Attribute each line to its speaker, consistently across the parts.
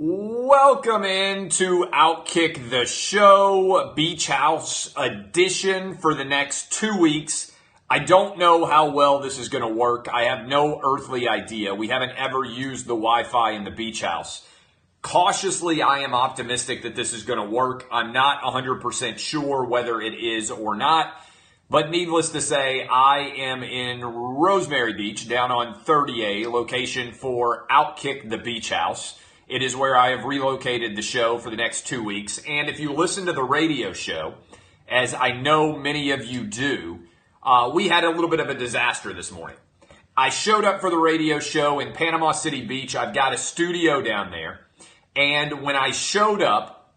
Speaker 1: Welcome into Outkick the Show, Beach House edition for the next 2 weeks. I don't know how well this is going to work. I have no earthly idea. We haven't ever used the Wi-Fi in the Beach House. Cautiously, I am optimistic that this is going to work. I'm not 100% sure whether it is or not. But needless to say, I am in Rosemary Beach, down on 30A, location for Outkick the Beach House. It is where I have relocated the show for the next 2 weeks. And if you listen to the radio show, as I know many of you do, we had a little bit of a disaster this morning. I showed up for the radio show in Panama City Beach. I've got a studio down there. And when I showed up,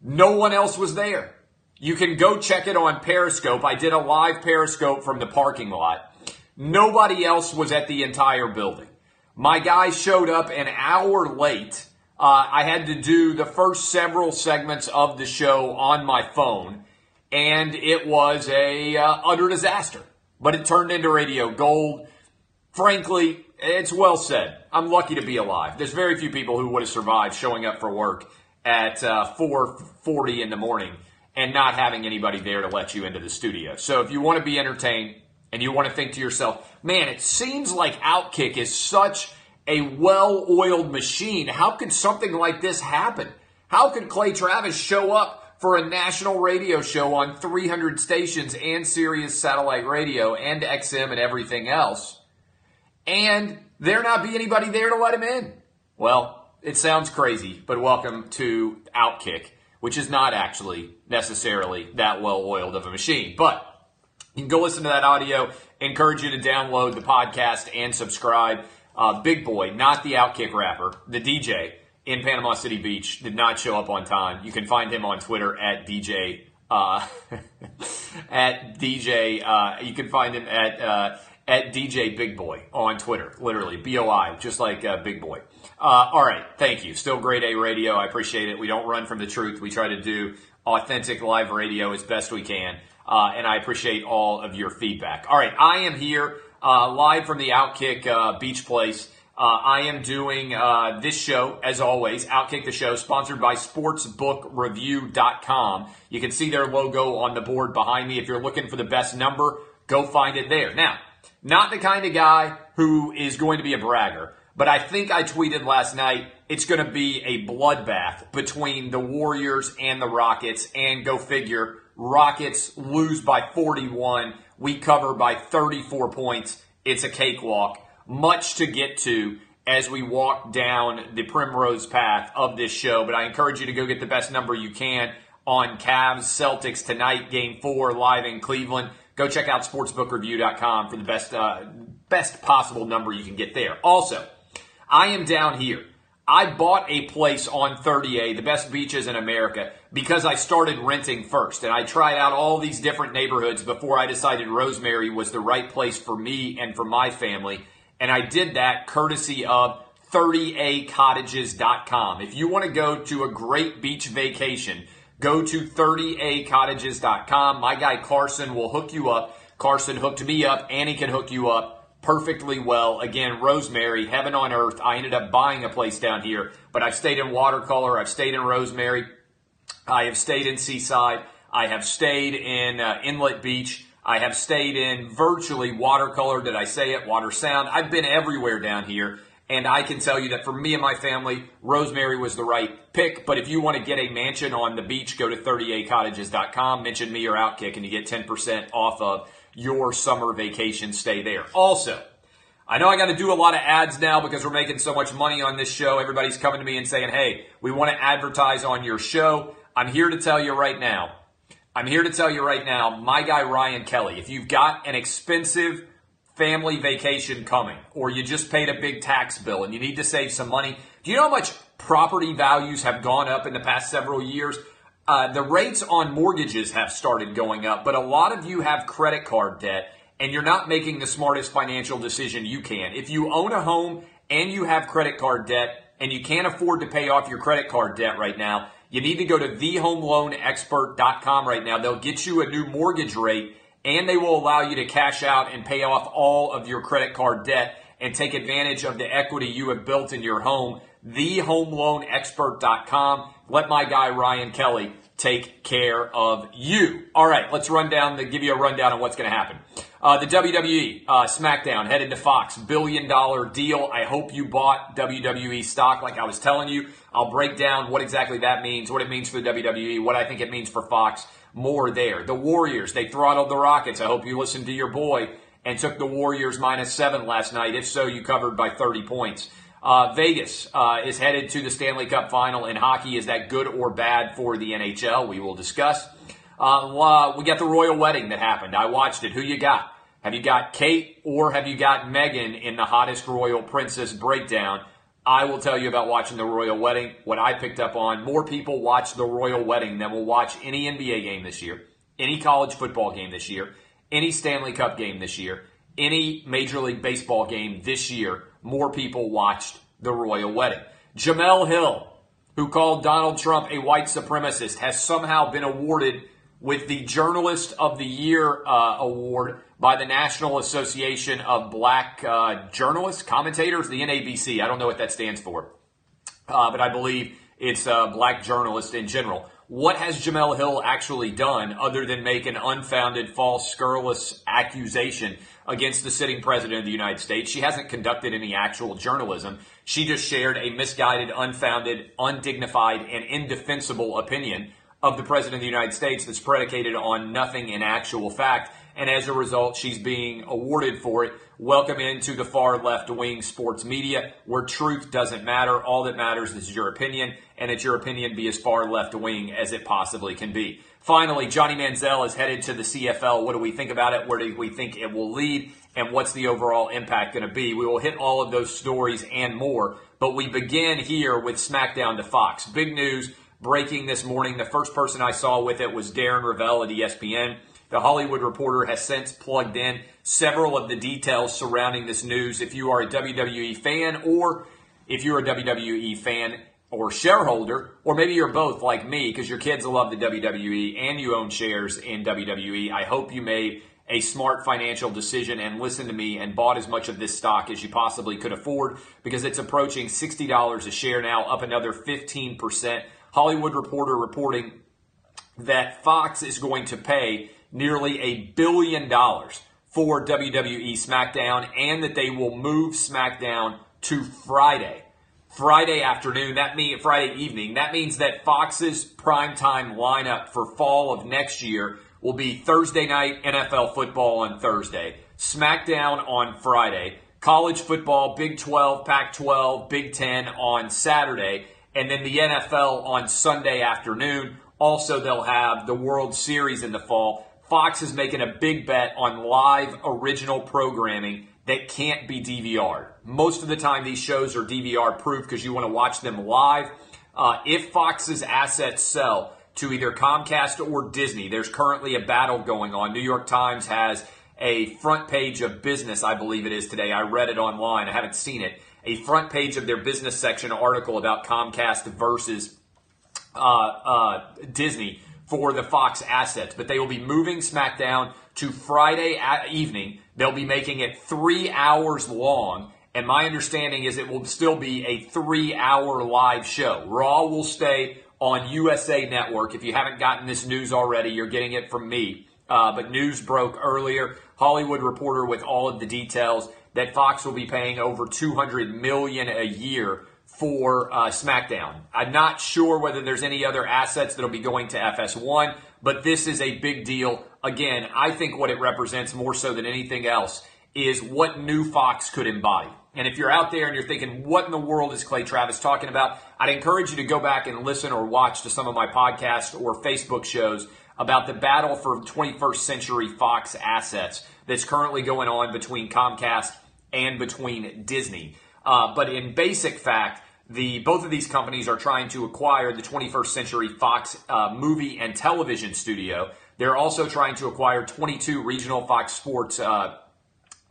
Speaker 1: no one else was there. You can go check it on Periscope. I did a live Periscope from the parking lot. Nobody else was at the entire building. My guy showed up an hour late. I had to do the first several segments of the show on my phone, and it was a utter disaster. But it turned into radio gold. Frankly, it's well said. I'm lucky to be alive. There's very few people who would have survived showing up for work at 4:40 in the morning and not having anybody there to let you into the studio. So if you want to be entertained and you want to think to yourself, man, it seems like Outkick is such a well-oiled machine. How could something like this happen? How could Clay Travis show up for a national radio show on 300 stations and Sirius satellite radio and XM and everything else, and there not be anybody there to let him in? Well, it sounds crazy, but welcome to Outkick, which is not actually necessarily that well-oiled of a machine. But you can go listen to that audio. Encourage you to download the podcast and subscribe. Big Boy, not the Outkick rapper, the DJ in Panama City Beach, did not show up on time. You can find him on Twitter at DJ. You can find him at DJ Big Boy on Twitter, literally BOI, just like Big Boy. All right, thank you. Still grade A radio. I appreciate it. We don't run from the truth. We try to do authentic live radio as best we can, and I appreciate all of your feedback. All right, I am here. Live from the Outkick Beach Place. I am doing this show, as always, Outkick the Show, sponsored by sportsbookreview.com. You can see their logo on the board behind me. If you're looking for the best number, go find it there. Now, not the kind of guy who is going to be a bragger, but I think I tweeted last night it's going to be a bloodbath between the Warriors and the Rockets, and go figure, Rockets lose by 41. We cover by 34 points. It's a cakewalk. Much to get to as we walk down the primrose path of this show. But I encourage you to go get the best number you can on Cavs Celtics tonight, Game 4, live in Cleveland. Go check out sportsbookreview.com for the best possible number you can get there. Also, I am down here. I bought a place on 30A, the best beaches in America, because I started renting first. And I tried out all these different neighborhoods before I decided Rosemary was the right place for me and for my family. And I did that courtesy of 30acottages.com. If you want to go to a great beach vacation, go to 30acottages.com. My guy Carson will hook you up. Carson hooked me up, and he can hook you up perfectly well. Again, Rosemary, heaven on earth. I ended up buying a place down here, but I've stayed in Watercolor. I've stayed in Rosemary. I have stayed in Seaside. I have stayed in Inlet Beach. I have stayed in virtually Watercolor. Did I say it? Water Sound. I've been everywhere down here, and I can tell you that for me and my family, Rosemary was the right pick. But if you want to get a mansion on the beach, go to 30acottages.com. Mention me or Outkick, and you get 10% off of your summer vacation stay there. Also, I know I got to do a lot of ads now because we're making so much money on this show. Everybody's coming to me and saying, hey, we want to advertise on your show. I'm here to tell you right now, my guy Ryan Kelly, if you've got an expensive family vacation coming, or you just paid a big tax bill and you need to save some money, do you know how much property values have gone up in the past several years? The rates on mortgages have started going up, but a lot of you have credit card debt, and you're not making the smartest financial decision you can. If you own a home and you have credit card debt and you can't afford to pay off your credit card debt right now, you need to go to thehomeloanexpert.com right now. They'll get you a new mortgage rate, and they will allow you to cash out and pay off all of your credit card debt and take advantage of the equity you have built in your home thehomeloanexpert.com. Let my guy Ryan Kelly take care of you. All right, let's give you a rundown on what's going to happen. The WWE Smackdown headed to Fox, $1 billion deal. I hope you bought WWE stock like I was telling you. I'll break down what exactly that means, what it means for the WWE, what I think it means for Fox, more there. The Warriors, they throttled the Rockets. I hope you listened to your boy and took the Warriors -7 last night. If so, you covered by 30 points. Vegas is headed to the Stanley Cup final in hockey. Is that good or bad for the NHL? We will discuss. We got the royal wedding that happened. I watched it. Who you got? Have you got Kate or have you got Meghan in the hottest royal princess breakdown? I will tell you about watching the royal wedding. What I picked up on, more people watch the royal wedding than will watch any NBA game this year, any college football game this year, any Stanley Cup game this year, any Major League Baseball game this year. More people watched the royal wedding. Jemele Hill, who called Donald Trump a white supremacist, has somehow been awarded with the Journalist of the Year award by the National Association of Black Journalists, Commentators, the NABC. I don't know what that stands for, but I believe it's black journalists in general. What has Jemele Hill actually done other than make an unfounded, false, scurrilous accusation against the sitting president of the United States? She hasn't conducted any actual journalism. She just shared a misguided, unfounded, undignified, and indefensible opinion of the president of the United States that's predicated on nothing in actual fact. And as a result, she's being awarded for it. Welcome into the far left-wing sports media where truth doesn't matter. All that matters is your opinion, and that your opinion be as far left-wing as it possibly can be. Finally, Johnny Manziel is headed to the CFL. What do we think about it? Where do we think it will lead? And what's the overall impact going to be? We will hit all of those stories and more. But we begin here with Smackdown to Fox. Big news breaking this morning. The first person I saw with it was Darren Rovell at ESPN. The Hollywood Reporter has since plugged in several of the details surrounding this news. If you are a WWE fan, or if you're a WWE fan or shareholder, or maybe you're both like me because your kids love the WWE and you own shares in WWE, I hope you made a smart financial decision and listened to me and bought as much of this stock as you possibly could afford, because it's approaching $60 a share now, up another 15%. Hollywood Reporter reporting that Fox is going to pay nearly $1 billion for WWE Smackdown, and that they will move Smackdown to Friday afternoon. Friday evening. That means that Fox's primetime lineup for fall of next year will be Thursday night NFL football on Thursday, Smackdown on Friday, college football, Big 12, Pac-12, Big 10 on Saturday, and then the NFL on Sunday afternoon. Also, they'll have the World Series in the fall. Fox is making a big bet on live original programming that can't be DVR'd. Most of the time, these shows are DVR proof because you want to watch them live. If Fox's assets sell to either Comcast or Disney, there's currently a battle going on. New York Times has a front page of business, I believe it is today. I read it online. I haven't seen it. A front page of their business section article about Comcast versus Disney for the Fox assets. But they will be moving SmackDown to Friday evening. They'll be making it 3 hours long. And my understanding is it will still be a 3-hour live show. Raw will stay on USA Network. If you haven't gotten this news already, you're getting it from me. But news broke earlier. Hollywood Reporter with all of the details that Fox will be paying over $200 million a year for SmackDown. I'm not sure whether there's any other assets that'll be going to FS1, but this is a big deal. Again, I think what it represents more so than anything else is what new Fox could embody. And if you're out there and you're thinking, what in the world is Clay Travis talking about? I'd encourage you to go back and listen or watch to some of my podcasts or Facebook shows about the battle for 21st century Fox assets that's currently going on between Comcast and between Disney. But in basic fact, both of these companies are trying to acquire the 21st Century Fox movie and television studio. They're also trying to acquire 22 regional Fox Sports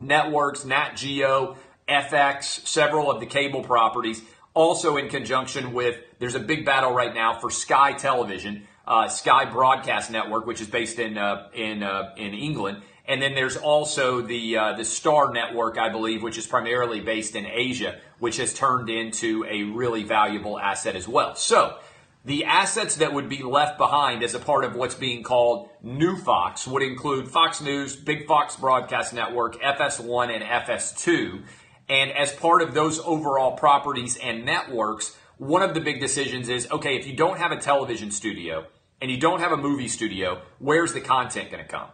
Speaker 1: networks, Nat Geo, FX, several of the cable properties. Also in conjunction with, there's a big battle right now for Sky Television, Sky Broadcast Network, which is based in England, And then there's also the Star Network, I believe, which is primarily based in Asia, which has turned into a really valuable asset as well. So the assets that would be left behind as a part of what's being called New Fox would include Fox News, Big Fox Broadcast Network, FS1, and FS2. And as part of those overall properties and networks, one of the big decisions is, okay, if you don't have a television studio and you don't have a movie studio, where's the content going to come?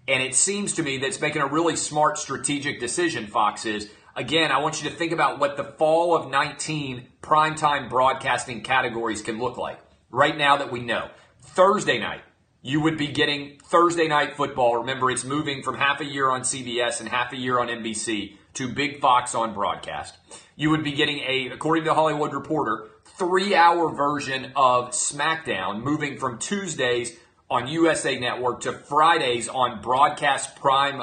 Speaker 1: And it seems to me that it's making a really smart strategic decision, Fox is. Again, I want you to think about what the fall of 19 primetime broadcasting categories can look like. Right now that we know. Thursday night, you would be getting Thursday Night Football. Remember, it's moving from half a year on CBS and half a year on NBC to Big Fox on broadcast. You would be getting according to the Hollywood Reporter, 3-hour version of Smackdown, moving from Tuesdays on USA Network to Fridays on broadcast Prime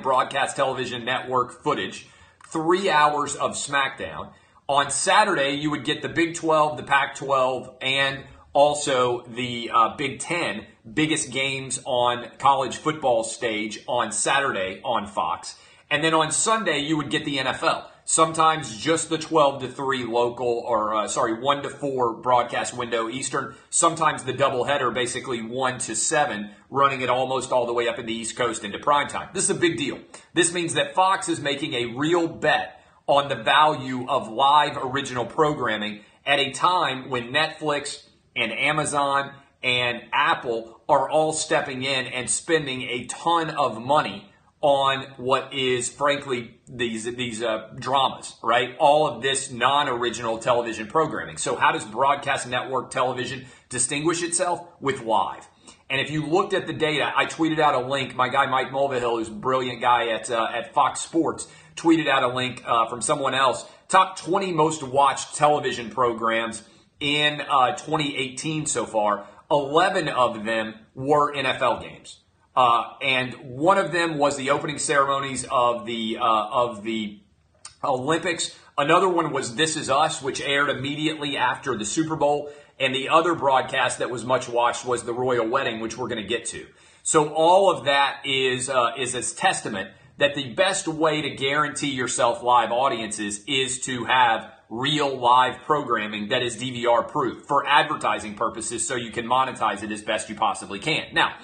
Speaker 1: Broadcast Television Network footage. 3 hours of Smackdown. On Saturday, you would get the Big 12, the Pac-12, and also the Big 10, biggest games on college football stage on Saturday on Fox. And then on Sunday, you would get the NFL. Sometimes just the 12 to 3 local, 1 to 4 broadcast window Eastern. Sometimes the doubleheader, basically 1 to 7, running it almost all the way up in the East Coast into primetime. This is a big deal. This means that Fox is making a real bet on the value of live original programming at a time when Netflix and Amazon and Apple are all stepping in and spending a ton of money on what is, frankly, these dramas, right? All of this non-original television programming. So how does broadcast network television distinguish itself? With live. And if you looked at the data, I tweeted out a link. My guy Mike Mulvihill, who's a brilliant guy at Fox Sports, tweeted out a link from someone else. Top 20 most watched television programs in 2018 so far. 11 of them were NFL games. And one of them was the opening ceremonies of the Olympics. Another one was This Is Us, which aired immediately after the Super Bowl. And the other broadcast that was much watched was the Royal Wedding, which we're going to get to. So all of that is a testament that the best way to guarantee yourself live audiences is to have real live programming that is DVR proof for advertising purposes so you can monetize it as best you possibly can. Now,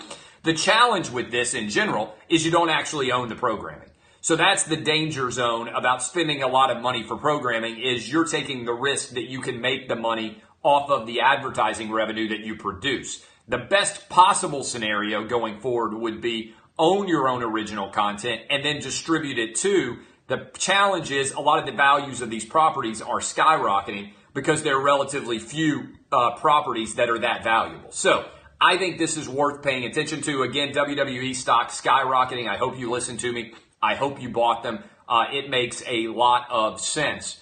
Speaker 1: the challenge with this in general is you don't actually own the programming. So that's the danger zone about spending a lot of money for programming, is you're taking the risk that you can make the money off of the advertising revenue that you produce. The best possible scenario going forward would be own your own original content and then distribute it too. The challenge is a lot of the values of these properties are skyrocketing because there are relatively few properties that are that valuable. So I think this is worth paying attention to. Again, WWE stock skyrocketing. I hope you listened to me. I hope you bought them. It makes a lot of sense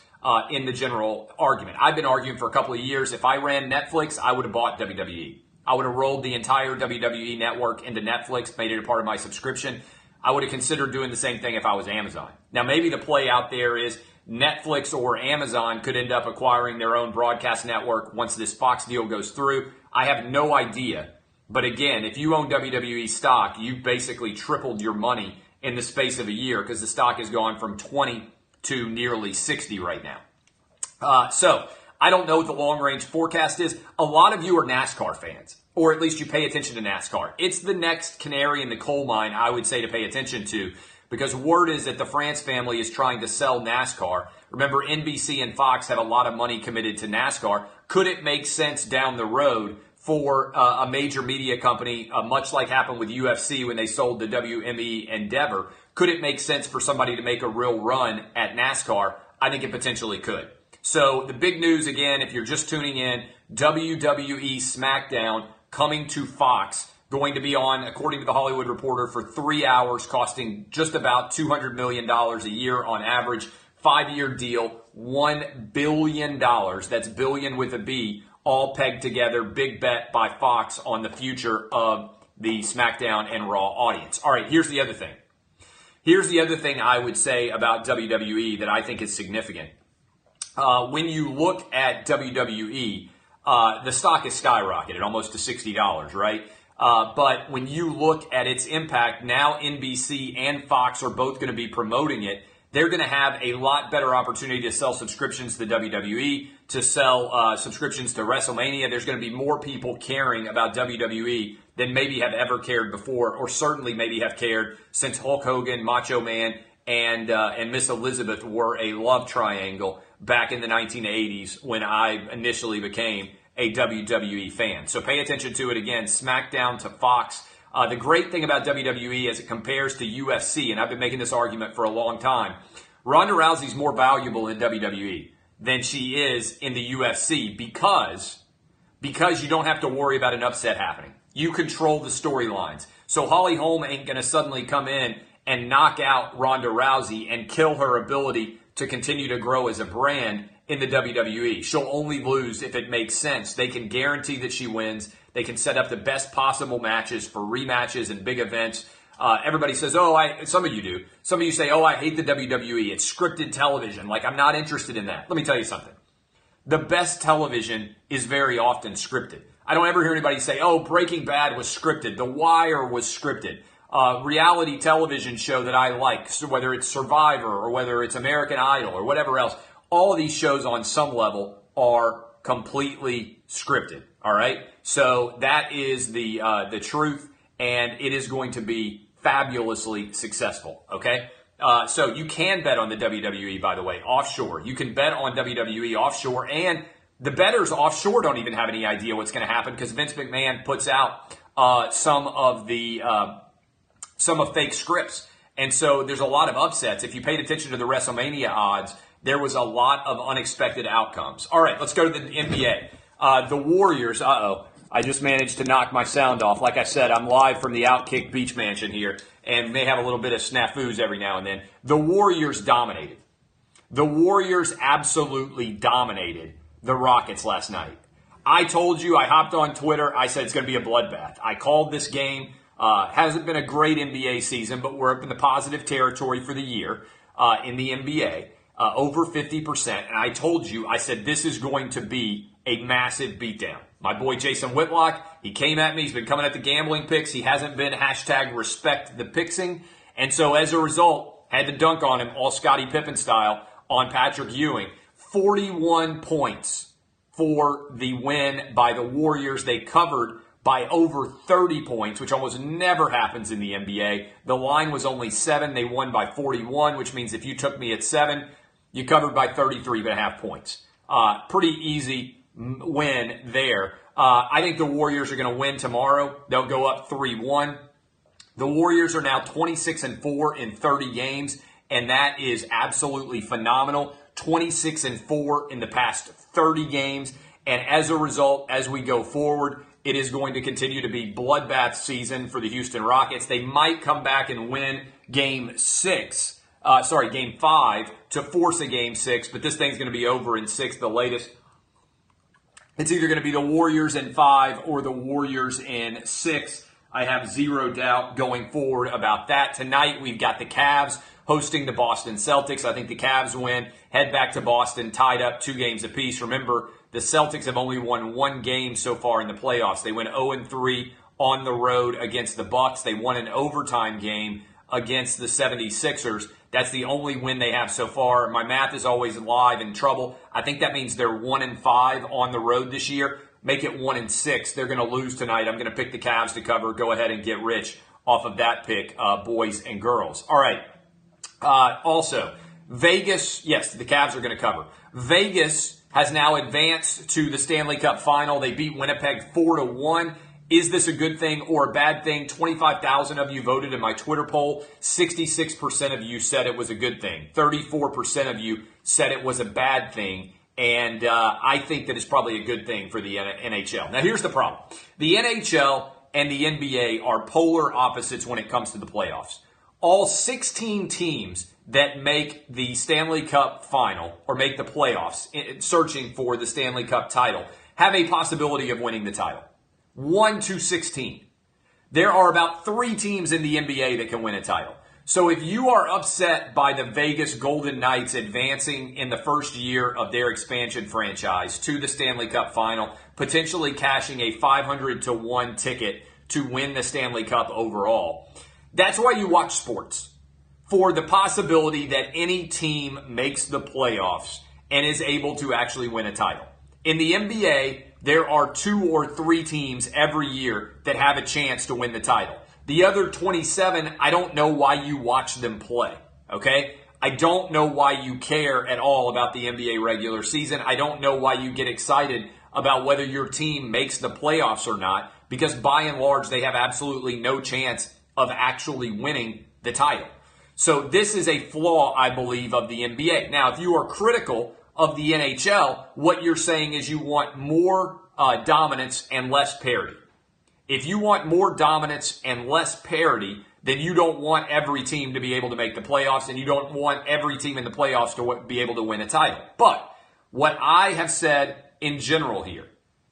Speaker 1: in the general argument. I've been arguing for a couple of years. If I ran Netflix, I would have bought WWE. I would have rolled the entire WWE network into Netflix, made it a part of my subscription. I would have considered doing the same thing if I was Amazon. Now, maybe the play out there is Netflix or Amazon could end up acquiring their own broadcast network once this Fox deal goes through. I have no idea. But again, if you own WWE stock, you've basically tripled your money in the space of a year because the stock has gone from 20 to nearly 60 right now. So I don't know what the long-range forecast is. A lot of you are NASCAR fans, or at least you pay attention to NASCAR. It's the next canary in the coal mine, I would say, to pay attention to, because word is that the France family is trying to sell NASCAR. Remember, NBC and Fox have a lot of money committed to NASCAR. Could it make sense down the road for a major media company, much like happened with UFC when they sold the WME Endeavor? Could it make sense for somebody to make a real run at NASCAR? I think it potentially could. So the big news, again, if you're just tuning in, WWE Smackdown coming to Fox, going to be on, according to the Hollywood Reporter, for 3 hours, costing just about $200 million a year on average. 5-year deal, $1 billion. That's billion with a B, all pegged together. Big bet by Fox on the future of the SmackDown and Raw audience. All right, here's the other thing. Here's the other thing I would say about WWE that I think is significant. When you look at WWE, the stock has skyrocketed almost to $60, right? But when you look at its impact, now NBC and Fox are both going to be promoting it. They're going to have a lot better opportunity to sell subscriptions to WWE, to sell subscriptions to WrestleMania. There's going to be more people caring about WWE than maybe have ever cared before, or certainly maybe have cared since Hulk Hogan, Macho Man, and Miss Elizabeth were a love triangle back in the 1980s when I initially became a WWE fan. So pay attention to it again. SmackDown to Fox. The great thing about WWE as it compares to UFC, and I've been making this argument for a long time, Ronda Rousey's more valuable in WWE than she is in the UFC because you don't have to worry about an upset happening. You control the storylines. So Holly Holm ain't going to suddenly come in and knock out Ronda Rousey and kill her ability to continue to grow as a brand in the WWE. She'll only lose if it makes sense. They can guarantee that she wins. They can set up the best possible matches for rematches and big events. Everybody says, some of you do. Some of you say, I hate the WWE. It's scripted television. Like, I'm not interested in that. Let me tell you something. The best television is very often scripted. I don't ever hear anybody say, Breaking Bad was scripted. The Wire was scripted. Reality television show that I like, so whether it's Survivor or whether it's American Idol or whatever else, all of these shows on some level are completely scripted. All right. So that is the truth, and it is going to be fabulously successful. Okay. So you can bet on the WWE, by the way, offshore. You can bet on WWE offshore, and the bettors offshore don't even have any idea what's going to happen because Vince McMahon puts out some of fake scripts. And so there's a lot of upsets. If you paid attention to the WrestleMania odds, there was a lot of unexpected outcomes. All right, let's go to the NBA. The Warriors, I just managed to knock my sound off. Like I said, I'm live from the Outkick Beach Mansion here and may have a little bit of snafus every now and then. The Warriors dominated. The Warriors absolutely dominated the Rockets last night. I told you, I hopped on Twitter, I said it's going to be a bloodbath. I called this game. Hasn't been a great NBA season, but we're up in the positive territory for the year in the NBA, over 50%. And I told you, I said this is going to be a massive beatdown. My boy Jason Whitlock, he came at me. He's been coming at the gambling picks. He hasn't been #respect the pixing. And so as a result, had to dunk on him all Scottie Pippen style on Patrick Ewing. 41 points for the win by the Warriors. They covered by over 30 points, which almost never happens in the NBA. The line was only 7. They won by 41, which means if you took me at 7, you covered by 33.5 points. Pretty easy win there. I think the Warriors are going to win tomorrow. They'll go up 3-1. The Warriors are now 26-4 in 30 games, and that is absolutely phenomenal. 26-4 in the past 30 games. And as a result, as we go forward, it is going to continue to be bloodbath season for the Houston Rockets. They might come back and win game 5 to force a game 6, but this thing's going to be over in 6, the latest. It's either going to be the Warriors in 5 or the Warriors in 6. I have zero doubt going forward about that. Tonight, we've got the Cavs hosting the Boston Celtics. I think the Cavs win, head back to Boston, tied up 2 games apiece. Remember, the Celtics have only won 1 game so far in the playoffs. They went 0-3 on the road against the Bucks. They won an overtime game against the 76ers. That's the only win they have so far. My math is always live in trouble. I think that means they're 1-5 on the road this year. Make it 1-6. They're going to lose tonight. I'm going to pick the Cavs to cover. Go ahead and get rich off of that pick, boys and girls. All right. Also, Vegas, yes, the Cavs are going to cover. Vegas has now advanced to the Stanley Cup final. They beat Winnipeg 4-1. Is this a good thing or a bad thing? 25,000 of you voted in my Twitter poll. 66% of you said it was a good thing. 34% of you said it was a bad thing. And I think that it's probably a good thing for the NHL. Now, here's the problem. The NHL and the NBA are polar opposites when it comes to the playoffs. All 16 teams that make the Stanley Cup final or make the playoffs searching for the Stanley Cup title have a possibility of winning the title. 1 to 16. There are about 3 teams in the NBA that can win a title. So if you are upset by the Vegas Golden Knights advancing in the first year of their expansion franchise to the Stanley Cup final, potentially cashing a 500-1 ticket to win the Stanley Cup overall. That's why you watch sports, for the possibility that any team makes the playoffs and is able to actually win a title. In the NBA, there are 2 or 3 teams every year that have a chance to win the title. The other 27, I don't know why you watch them play, okay? I don't know why you care at all about the NBA regular season. I don't know why you get excited about whether your team makes the playoffs or not, because by and large, they have absolutely no chance of actually winning the title. So this is a flaw, I believe, of the NBA. Now, if you are critical of the NHL, what you're saying is you want more dominance and less parity. If you want more dominance and less parity, then you don't want every team to be able to make the playoffs, and you don't want every team in the playoffs to be able to win a title. But what I have said in general here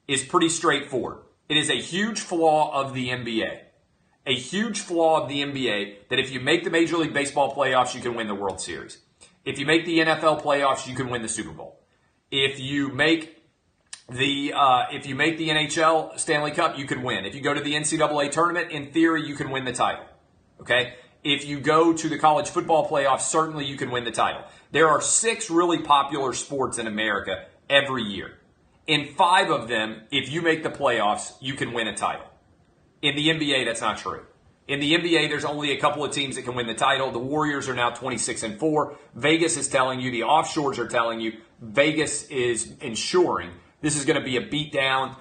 Speaker 1: is pretty straightforward. It is a huge flaw of the NBA. A huge flaw of the NBA that if you make the Major League Baseball playoffs, you can win the World Series. If you make the NFL playoffs, you can win the Super Bowl. If you make the NHL Stanley Cup, you can win. If you go to the NCAA tournament, in theory, you can win the title. Okay? If you go to the college football playoffs, certainly you can win the title. There are 6 really popular sports in America every year. In 5 of them, if you make the playoffs, you can win a title. In the NBA, that's not true. In the NBA, there's only a couple of teams that can win the title. The Warriors are now 26-4. Vegas is telling you, the offshores are telling you, Vegas is ensuring this is going to be a beatdown,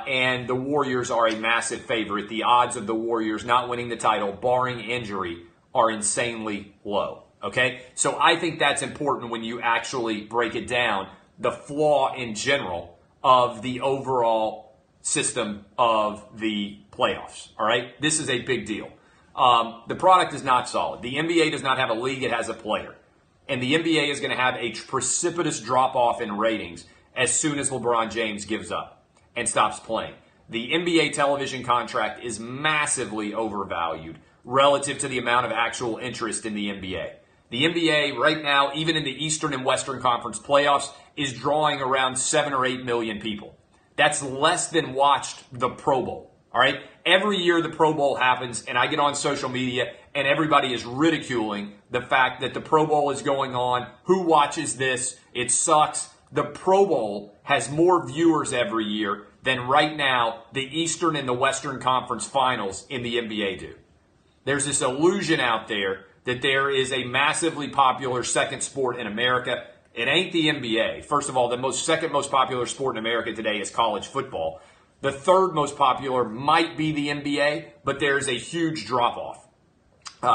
Speaker 1: and the Warriors are a massive favorite. The odds of the Warriors not winning the title, barring injury, are insanely low. Okay? So I think that's important when you actually break it down, the flaw in general of the overall system of the playoffs. All right? This is a big deal. The product is not solid. The NBA does not have a league, it has a player. And the NBA is going to have a precipitous drop-off in ratings as soon as LeBron James gives up and stops playing. The NBA television contract is massively overvalued relative to the amount of actual interest in the NBA. The NBA right now, even in the Eastern and Western Conference playoffs, is drawing around 7 or 8 million people. That's less than watched the Pro Bowl. All right? Every year the Pro Bowl happens, and I get on social media, and everybody is ridiculing the fact that the Pro Bowl is going on. Who watches this? It sucks. The Pro Bowl has more viewers every year than right now the Eastern and the Western Conference finals in the NBA do. There's this illusion out there that there is a massively popular second sport in America. It ain't the NBA. First of all, the second most popular sport in America today is college football. The third most popular might be the NBA, but there's a huge drop-off.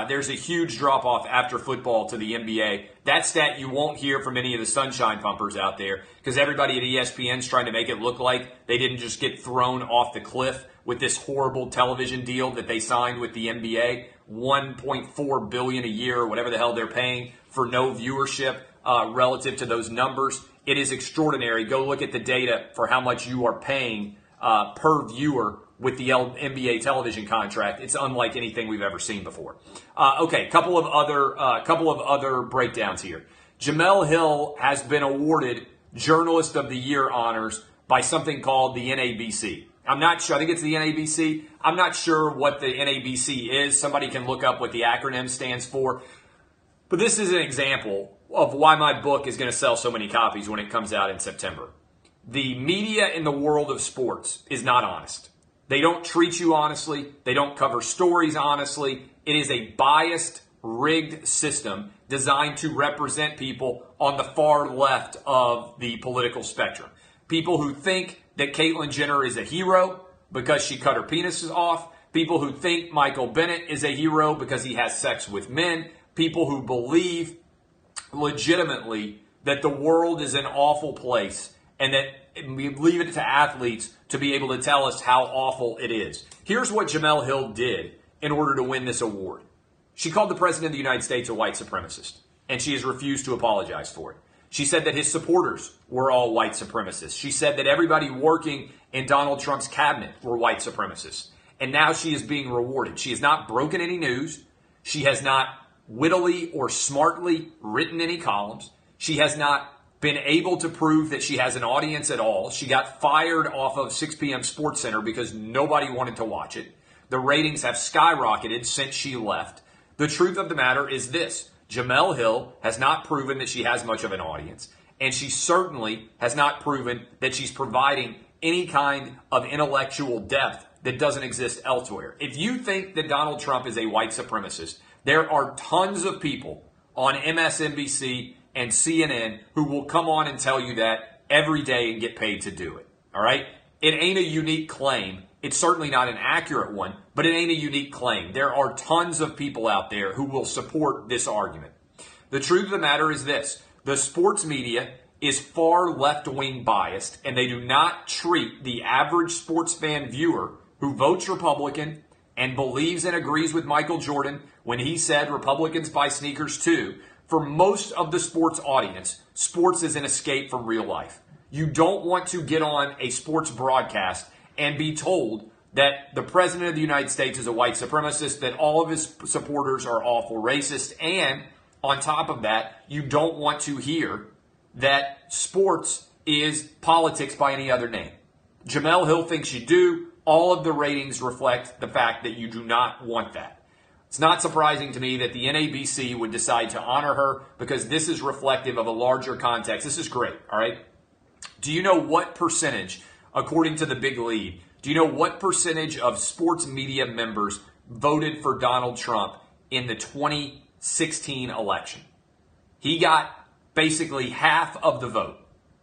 Speaker 1: There's a huge drop-off after football to the NBA. That stat you won't hear from any of the sunshine pumpers out there, because everybody at ESPN is trying to make it look like they didn't just get thrown off the cliff with this horrible television deal that they signed with the NBA, $1.4 billion a year or whatever the hell they're paying for no viewership relative to those numbers. It is extraordinary. Go look at the data for how much you are paying per viewer with the NBA television contract. It's unlike anything we've ever seen before. Okay, couple of other breakdowns here. Jemele Hill has been awarded Journalist of the Year honors by something called the NABC. I'm not sure. I think it's the NABC. I'm not sure what the NABC is. Somebody can look up what the acronym stands for. But this is an example of why my book is going to sell so many copies when it comes out in September. The media in the world of sports is not honest. They don't treat you honestly. They don't cover stories honestly. It is a biased, rigged system designed to represent people on the far left of the political spectrum. People who think that Caitlyn Jenner is a hero because she cut her penises off. People who think Michael Bennett is a hero because he has sex with men. People who believe legitimately that the world is an awful place and that we leave it to athletes to be able to tell us how awful it is. Here's what Jemele Hill did in order to win this award. She called the President of the United States a white supremacist, and she has refused to apologize for it. She said that his supporters were all white supremacists. She said that everybody working in Donald Trump's cabinet were white supremacists. And now she is being rewarded. She has not broken any news. She has not wittily or smartly written any columns. She has not been able to prove that she has an audience at all. She got fired off of 6 p.m. Sports Center because nobody wanted to watch it. The ratings have skyrocketed since she left. The truth of the matter is this. Jemele Hill has not proven that she has much of an audience, and she certainly has not proven that she's providing any kind of intellectual depth that doesn't exist elsewhere. If you think that Donald Trump is a white supremacist, there are tons of people on MSNBC and CNN who will come on and tell you that every day and get paid to do it. All right? It ain't a unique claim. It's certainly not an accurate one, but it ain't a unique claim. There are tons of people out there who will support this argument. The truth of the matter is this. The sports media is far left-wing biased, and they do not treat the average sports fan viewer who votes Republican and believes and agrees with Michael Jordan when he said Republicans buy sneakers too. For most of the sports audience, sports is an escape from real life. You don't want to get on a sports broadcast and be told that the president of the United States is a white supremacist, that all of his supporters are awful racists, and on top of that, you don't want to hear that sports is politics by any other name. Jemele Hill thinks you do. All of the ratings reflect the fact that you do not want that. It's not surprising to me that the NABC would decide to honor her because this is reflective of a larger context. This is great, all right? Do you know what percentage, according to the Big Lead, do you know what percentage of sports media members voted for Donald Trump in the 2016 election? He got basically half of the vote,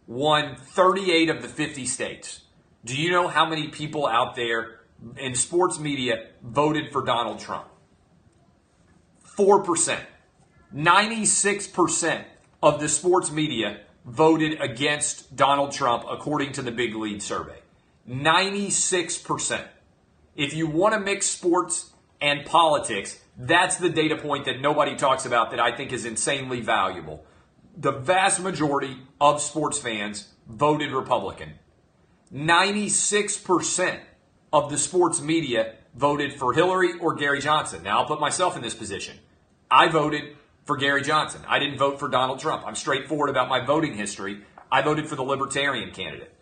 Speaker 1: won 38 of the 50 states. Do you know how many people out there in sports media voted for Donald Trump? 4%. 96% of the sports media voted against Donald Trump, according to the Big Lead survey. 96%. If you want to mix sports and politics, that's the data point that nobody talks about that I think is insanely valuable. The vast majority of sports fans voted Republican. 96% of the sports media voted for Hillary or Gary Johnson. Now, I'll put myself in this position. I voted for Gary Johnson. I didn't vote for Donald Trump. I'm straightforward about my voting history. I voted for the Libertarian candidate.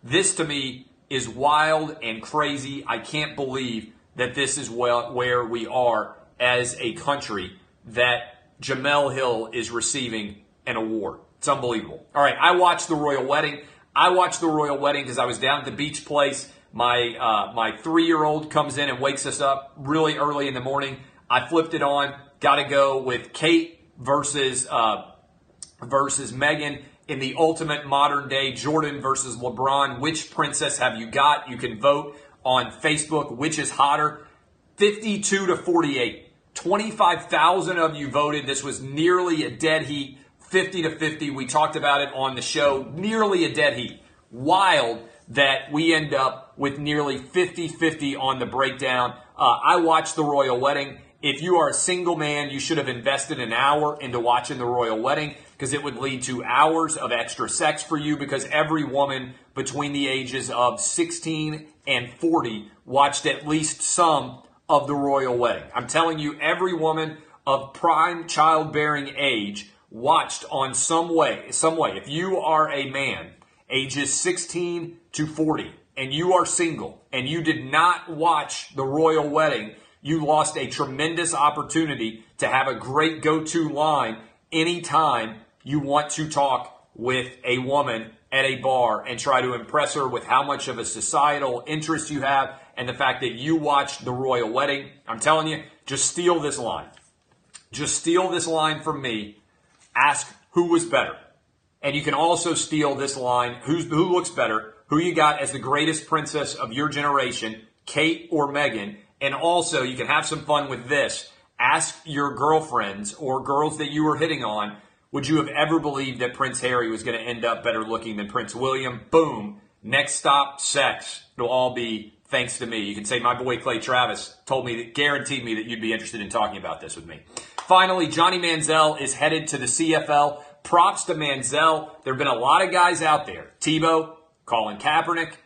Speaker 1: This, to me, is wild and crazy. I can't believe that this is where we are as a country, that Jemele Hill is receiving an award. It's unbelievable. All right, I watched the royal wedding. I watched the royal wedding because I was down at the beach place. My 3-year-old comes in and wakes us up really early in the morning. I flipped it on. Got to go with Kate versus Meghan in the ultimate modern day Jordan versus LeBron. Which princess have you got? You can vote on Facebook. Which is hotter? 52 to 48. 25,000 of you voted. This was nearly a dead heat. 50 to 50. We talked about it on the show. Nearly a dead heat. Wild that we end up with nearly 50-50 on the breakdown. I watched the royal wedding. If you are a single man, you should have invested an hour into watching the royal wedding because it would lead to hours of extra sex for you, because every woman between the ages of 16 and 40 watched at least some of the royal wedding. I'm telling you, every woman of prime childbearing age watched on some way. If you are a man, ages 16 to 40, and you are single, and you did not watch the royal wedding, you lost a tremendous opportunity to have a great go-to line anytime you want to talk with a woman at a bar and try to impress her with how much of a societal interest you have and the fact that you watched the royal wedding. I'm telling you, just steal this line. Just steal this line from me. Ask who was better. And you can also steal this line, who looks better, who you got as the greatest princess of your generation, Kate or Meghan. And also, you can have some fun with this. Ask your girlfriends or girls that you were hitting on, would you have ever believed that Prince Harry was going to end up better looking than Prince William? Boom. Next stop, sex. It'll all be thanks to me. You can say my boy Clay Travis guaranteed me that you'd be interested in talking about this with me. Finally, Johnny Manziel is headed to the CFL. Props to Manziel. There have been a lot of guys out there. Tebow, Colin Kaepernick,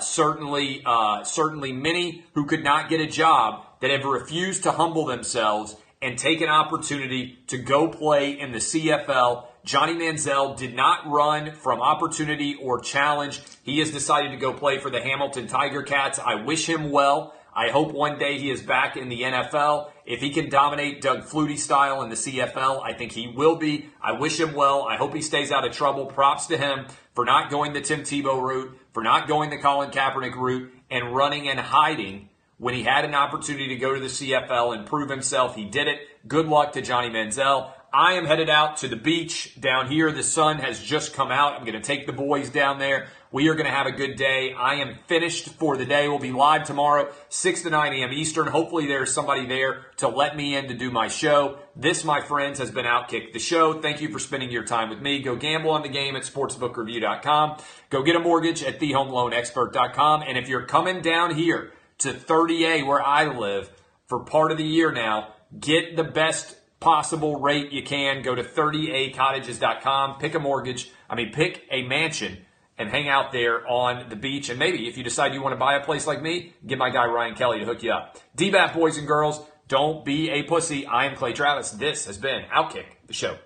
Speaker 1: certainly many who could not get a job that have refused to humble themselves and take an opportunity to go play in the CFL. Johnny Manziel did not run from opportunity or challenge. He has decided to go play for the Hamilton Tiger Cats. I wish him well. I hope one day he is back in the NFL. If he can dominate Doug Flutie style in the CFL, I think he will be. I wish him well. I hope he stays out of trouble. Props to him for not going the Tim Tebow route, for not going the Colin Kaepernick route, and running and hiding when he had an opportunity to go to the CFL and prove himself. He did it. Good luck to Johnny Manziel. I am headed out to the beach down here. The sun has just come out. I'm going to take the boys down there. We are going to have a good day. I am finished for the day. We'll be live tomorrow, 6 to 9 a.m. Eastern. Hopefully there's somebody there to let me in to do my show. This, my friends, has been Outkick the Show. Thank you for spending your time with me. Go gamble on the game at sportsbookreview.com. Go get a mortgage at thehomeloanexpert.com. And if you're coming down here to 30A where I live for part of the year now, get the best possible rate you can. Go to 30acottages.com, pick a mansion and hang out there on the beach. And maybe if you decide you want to buy a place like me, get my guy Ryan Kelly to hook you up. DBAP, boys and girls, don't be a pussy. I am Clay Travis. This has been Outkick the Show.